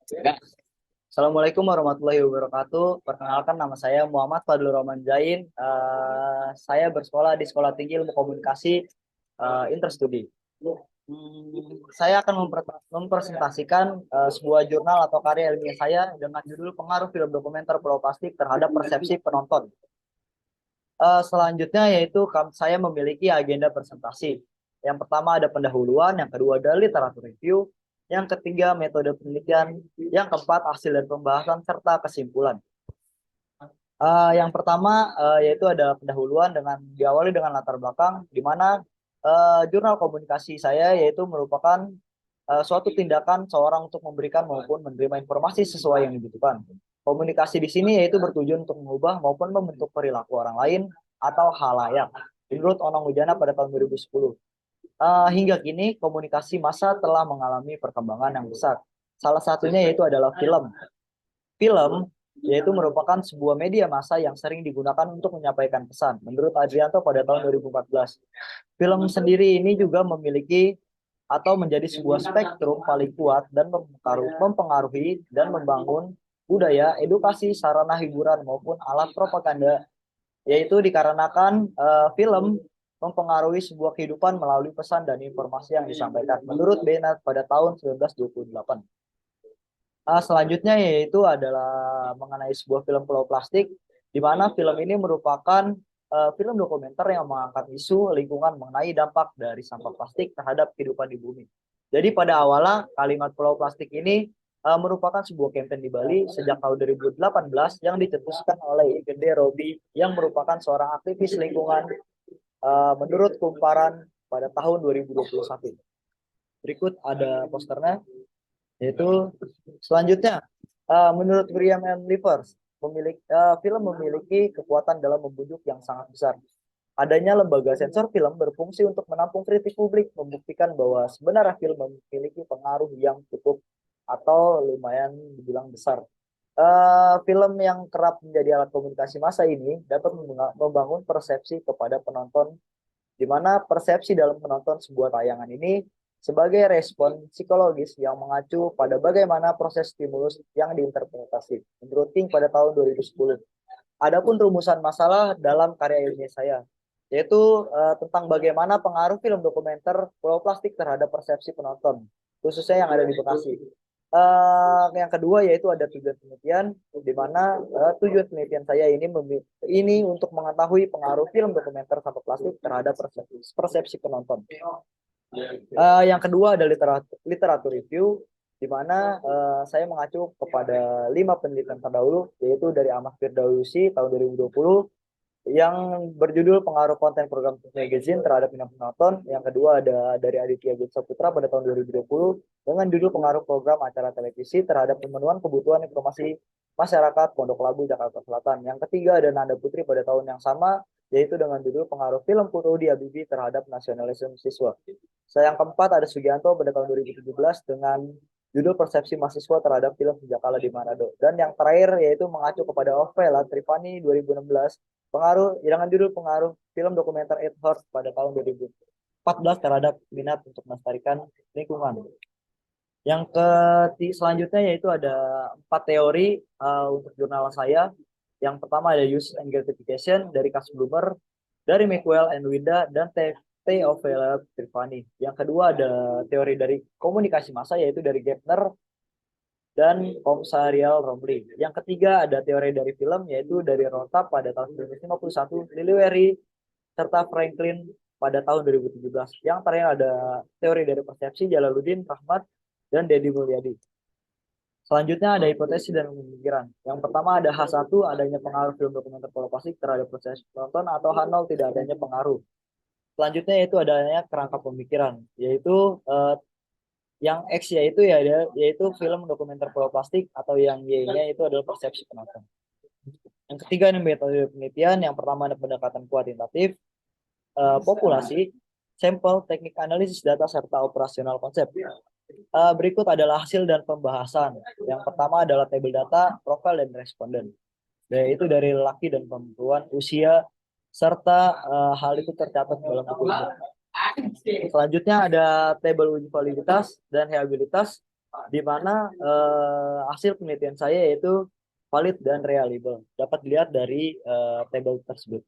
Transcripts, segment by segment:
Ya. Assalamualaikum warahmatullahi wabarakatuh. Perkenalkan, nama saya Muhammad Fadlur Rahman Zain. Saya bersekolah di Sekolah Tinggi Ilmu Komunikasi Interstudi. Saya akan mempresentasikan sebuah jurnal atau karya ilmiah saya dengan judul Pengaruh Film Dokumenter Pulau Plastik Terhadap Persepsi Penonton. Selanjutnya yaitu saya memiliki agenda presentasi. Yang pertama ada pendahuluan, yang kedua ada literatur review, yang ketiga metode penelitian, yang keempat hasil dan pembahasan serta kesimpulan. Yang pertama yaitu ada pendahuluan dengan diawali dengan latar belakang, di mana jurnal komunikasi saya yaitu merupakan suatu tindakan seorang untuk memberikan maupun menerima informasi sesuai yang dibutuhkan. Komunikasi di sini yaitu bertujuan untuk mengubah maupun membentuk perilaku orang lain atau halayak. Menurut Onong Wijana pada tahun 2010. Hingga kini komunikasi massa telah mengalami perkembangan yang besar. Salah satunya yaitu adalah film. Film yaitu merupakan sebuah media massa yang sering digunakan untuk menyampaikan pesan. Menurut Adrianto pada tahun 2014. Film sendiri ini juga memiliki atau menjadi sebuah spektrum paling kuat dan mempengaruhi dan membangun budaya, edukasi, sarana hiburan maupun alat propaganda, yaitu dikarenakan film mempengaruhi sebuah kehidupan melalui pesan dan informasi yang disampaikan. Menurut Bennett pada tahun 1928. Selanjutnya yaitu adalah mengenai sebuah film Pulau Plastik, di mana film ini merupakan film dokumenter yang mengangkat isu lingkungan mengenai dampak dari sampah plastik terhadap kehidupan di bumi. Jadi pada awalnya kalimat Pulau Plastik ini merupakan sebuah kampanye di Bali sejak tahun 2018 yang dicetuskan oleh Gede Robi yang merupakan seorang aktivis lingkungan menurut kumparan pada tahun 2021. Berikut ada posternya. Yaitu selanjutnya, menurut William M. Livers, film memiliki kekuatan dalam membujuk yang sangat besar. Adanya lembaga sensor film berfungsi untuk menampung kritik publik, membuktikan bahwa sebenarnya film memiliki pengaruh yang cukup atau lumayan dibilang besar. Film yang kerap menjadi alat komunikasi massa ini dapat membangun persepsi kepada penonton, di mana persepsi dalam menonton sebuah tayangan ini sebagai respon psikologis yang mengacu pada bagaimana proses stimulus yang diinterpretasi. Menurut King pada tahun 2010. Adapun rumusan masalah dalam karya ilmiah saya, yaitu tentang bagaimana pengaruh film dokumenter Pulau Plastik terhadap persepsi penonton, khususnya yang ada di Bekasi. Yang kedua yaitu ada tujuan penelitian, di mana tujuan penelitian saya ini untuk mengetahui pengaruh film dokumenter sampah plastik terhadap persepsi penonton. Yang kedua ada literatur review, di mana saya mengacu kepada 5 penelitian terdahulu, yaitu dari Ahmad Firdausi tahun 2020 yang berjudul pengaruh konten program magazine terhadap minat penonton. Yang kedua ada dari Aditya Gutsa Putra pada tahun 2020 dengan judul pengaruh program acara televisi terhadap pemenuhan kebutuhan informasi masyarakat Pondok Labu, Jakarta Selatan. Yang ketiga ada Nanda Putri pada tahun yang sama, yaitu dengan judul pengaruh film Purudi Habibie terhadap nasionalisme siswa. Yang keempat ada Sugianto pada tahun 2017 dengan judul persepsi mahasiswa terhadap film Senjakala di Manado. Dan yang terakhir yaitu mengacu kepada Ovela Trivani 2016 dengan judul pengaruh film dokumenter It Hurts pada tahun 2014 terhadap minat untuk melestarikan lingkungan. Selanjutnya yaitu ada 4 teori untuk jurnal saya. Yang pertama ada use and gratification dari Cas Bloomer, dari Mcwell and Winda, dan T. Ovela Trivani. Yang kedua ada teori dari komunikasi massa yaitu dari Gepner dan Komsarial Romley. Yang ketiga ada teori dari film yaitu dari Rota pada tahun 1951, Liliweri, serta Franklin pada tahun 2017. Yang terakhir ada teori dari persepsi Jalaluddin Rahmat dan Deddy Mulyadi. Selanjutnya ada hipotesis dan pemikiran. Yang pertama ada H1, adanya pengaruh film dokumenter provokasi terhadap proses penonton, atau H0, tidak adanya pengaruh. Selanjutnya yaitu adanya kerangka pemikiran, yaitu yang X yaitu film dokumenter Pulau Plastik, atau yang Y-nya itu adalah persepsi penonton. Yang ketiga ini metode penelitian. Yang pertama ada pendekatan kuantitatif, populasi, sampel, teknik analisis data, serta operasional konsep. Berikut adalah hasil dan pembahasan. Yang pertama adalah tabel data, profil, dan responden. Yaitu dari laki dan perempuan, usia, serta hal itu tercatat dalam buku. Selanjutnya ada tabel uji validitas dan reliabilitas. di mana hasil penelitian saya yaitu valid dan reliable. Dapat dilihat dari tabel tersebut.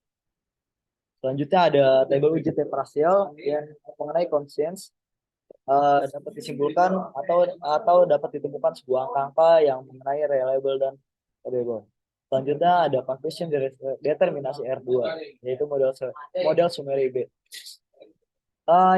Selanjutnya ada tabel uji parsial yang mengenai conscience dapat disimpulkan atau dapat ditemukan sebuah angka-angka yang mengenai reliable dan probable. Selanjutnya ada conclusion dari determinasi R2 yaitu model summary B.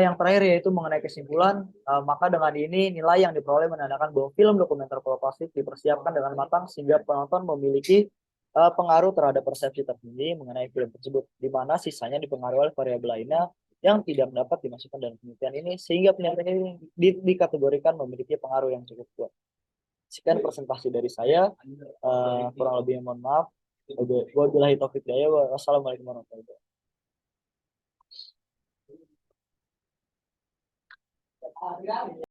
Yang terakhir yaitu mengenai kesimpulan, maka dengan ini nilai yang diperoleh menandakan bahwa film dokumenter kolosif dipersiapkan dengan matang sehingga penonton memiliki pengaruh terhadap persepsi tertinggi mengenai film tersebut, di mana sisanya dipengaruhi oleh variabel lainnya yang tidak dapat dimasukkan dalam penelitian ini, sehingga penelitian ini dikategorikan memiliki pengaruh yang cukup kuat. Sekian presentasi dari saya, kurang lebih mohon maaf. Wabillahi taufiq hidayah. Wassalamualaikum warahmatullahi wabarakatuh.